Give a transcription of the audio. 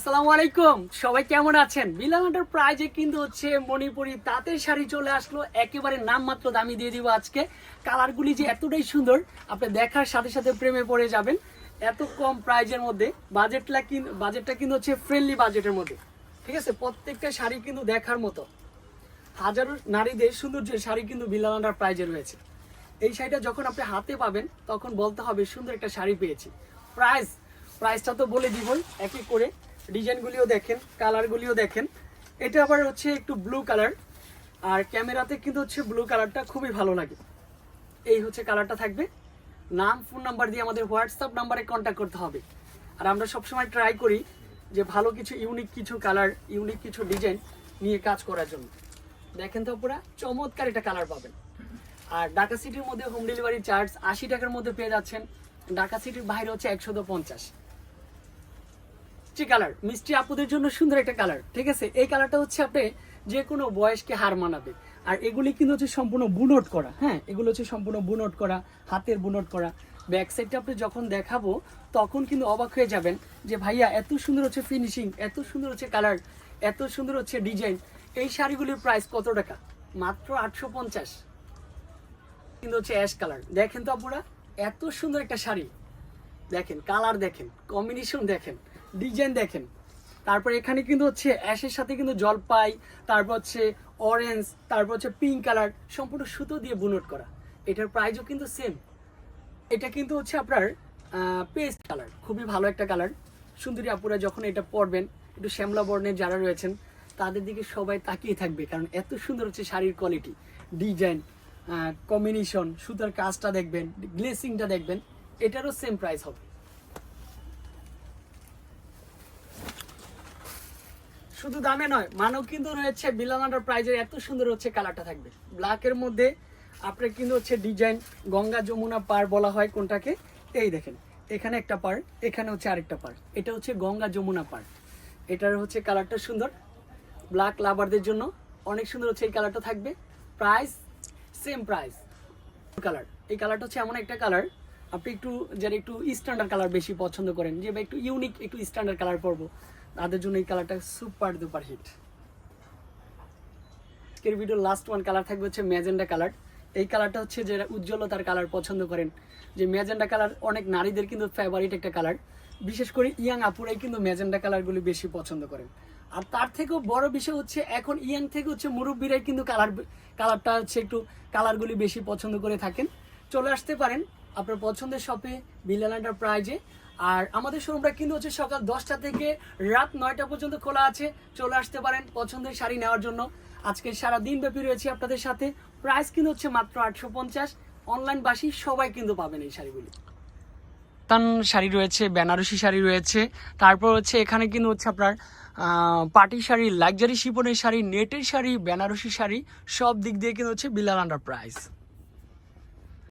আসসালামু আলাইকুম, সবাই কেমন আছেন? বিলাল এন্টারপ্রাইজে কিন্তু হচ্ছে মণিপুরি তাঁতের শাড়ি চলে আসলো, একেবারে নামমাত্র দামি দিয়ে দিব আজকে। কালারগুলি যে এতটাই সুন্দর, আপনি দেখার সাথে সাথে প্রেমে পড়ে যাবেন। এত কম প্রাইজের মধ্যে বাজেটটা কিন্তু হচ্ছে ফ্রেন্ডলি বাজেটের মধ্যে, ঠিক আছে। প্রত্যেকটা শাড়ি কিন্তু দেখার মতো, হাজারো নারীদের সৌন্দর্যের শাড়ি কিন্তু বিলাল এন্টারপ্রাইজে রয়েছে। এই শাড়িটা যখন আপনি হাতে পাবেন তখন বলতে হবে সুন্দর একটা শাড়ি পেয়েছি। প্রাইসটা তো বলে দিবই, এক এক করে ডিজাইনগুলিও দেখেন, কালারগুলিও দেখেন। এটা আবার হচ্ছে একটু ব্লু কালার, আর ক্যামেরাতে কিন্তু হচ্ছে ব্লু কালারটা খুবই ভালো লাগে। এই হচ্ছে কালারটা থাকবে। নাম, ফোন নাম্বার দিয়ে আমাদের হোয়াটসঅ্যাপ নাম্বারে কন্ট্যাক্ট করতে হবে। আর আমরা সবসময় ট্রাই করি যে ভালো কিছু ইউনিক কিছু কালার, ইউনিক কিছু ডিজাইন নিয়ে কাজ করার জন্য। দেখেন তো পুরা চমৎকার একটা কালার পাবেন। আর ঢাকা সিটির মধ্যে হোম ডেলিভারি চার্জ 80 টাকার মধ্যে পেয়ে যাচ্ছেন। ঢাকা সিটির বাইরে হচ্ছে 150। কালার মিষ্টি আপুদের জন্য সুন্দর একটা কালার, ঠিক আছে। এই কালারটা হচ্ছে আপনি যে কোনো বয়সকে হার মানাবে। আর এগুলি কিন্তু হচ্ছে সম্পূর্ণ বুনট করা, হ্যাঁ, এগুলো হচ্ছে সম্পূর্ণ বুনট করা, হাতের বুনট করা। ব্যাক সাইডটা আপনি যখন দেখাবো তখন কিন্তু অবাক হয়ে যাবেন যে ভাইয়া এত সুন্দর হচ্ছে ফিনিশিং, এত সুন্দর হচ্ছে কালার, এত সুন্দর হচ্ছে ডিজাইন। এই শাড়িগুলির প্রাইস কত টাকা? মাত্র 850। কিন্তু হচ্ছে অ্যাশ কালার। দেখেন তো আপুরা, এত সুন্দর একটা শাড়ি। দেখেন কালার, দেখেন কম্বিনেশন, দেখেন ডিজাইন, দেখেন। তারপর এখানে কিন্তু হচ্ছে অ্যাশের সাথে কিন্তু জলপাই, তারপর হচ্ছে অরেঞ্জ, তারপর হচ্ছে পিঙ্ক কালার, সম্পূর্ণ সুতো দিয়ে বুনট করা। এটার প্রাইসও কিন্তু সেম। এটা কিন্তু হচ্ছে আপনার পেস্ট কালার, খুবই ভালো একটা কালার। সুন্দরী আপুরা যখন এটা পরবেন, একটু শ্যামলা বর্ণের যারা রয়েছেন তাদের দিকে সবাই তাকিয়ে থাকবে, কারণ এত সুন্দর হচ্ছে শাড়ির কোয়ালিটি, ডিজাইন, কম্বিনেশন, সুতার কাজটা দেখবেন, গ্লেসিংটা দেখবেন। এটারও সেম প্রাইস হবে। শুধু দামে নয়, মানও কিন্তু রয়েছে। বিলাল এন্টারপ্রাইজের এত সুন্দর হচ্ছে কালারটা থাকবে ব্ল্যাকের মধ্যে। আপনার কিন্তু হচ্ছে ডিজাইন গঙ্গা যমুনা পার বলা হয় কোনটাকে। এই দেখেন, এখানে একটা পার, এখানে হচ্ছে আরেকটা পার। এটা হচ্ছে গঙ্গা যমুনা পার। এটার হচ্ছে কালারটা সুন্দর, ব্ল্যাক লাভারদের জন্য অনেক সুন্দর হচ্ছে এই কালারটা থাকবে। Price same price. কালার, এই কালারটা হচ্ছে এমন একটা কালার, আপনি একটু যারা একটু স্ট্যান্ডার্ড কালার বেশি পছন্দ করেন, যে বা একটু ইউনিক, একটু স্ট্যান্ডার্ড কালার পরবো, তাদের জন্য এই কালারটা সুপার ডুপার হিট। আজকের ভিডিওর লাস্ট ওয়ান কালার থাকবে হচ্ছে ম্যাজেন্ডা কালার। এই কালারটা হচ্ছে যারা উজ্জ্বলতার কালার পছন্দ করেন, যে ম্যাজেন্ডা কালার অনেক নারীদের কিন্তু ফেভারিট একটা কালার। বিশেষ করে ইয়াং আপুরাই কিন্তু ম্যাজেন্ডা কালারগুলি বেশি পছন্দ করেন। আর তার থেকেও বড় বিষয় হচ্ছে এখন ইয়াং থেকে হচ্ছে মুরব্বীরাই কিন্তু কালারটা হচ্ছে একটু কালারগুলি বেশি পছন্দ করে থাকেন। চলে আসতে পারেন আপনার পছন্দের শপে, বিলাল এন্টারপ্রাইজে। আর আমাদের শোরুমটা কিন্তু হচ্ছে সকাল 10টা থেকে রাত 9টা পর্যন্ত খোলা আছে। চলে আসতে পারেন পছন্দের শাড়ি নেওয়ার জন্য। আজকে সারা দিন ব্যাপী রয়েছে আপনাদের সাথে। প্রাইস কিন্তু হচ্ছে মাত্র 850। অনলাইন বাসী সবাই কিন্তু পাবেন এই শাড়িগুলি। তান শাড়ি রয়েছে, বেনারসি শাড়ি রয়েছে, তারপর হচ্ছে এখানে কিন্তু হচ্ছে আপনার পার্টি শাড়ি, লাক্সারি শিফনের শাড়ি, নেটের শাড়ি, বেনারসি শাড়ি, সব দিক দিয়ে কিন্তু হচ্ছে বিলাল এন্টারপ্রাইজ।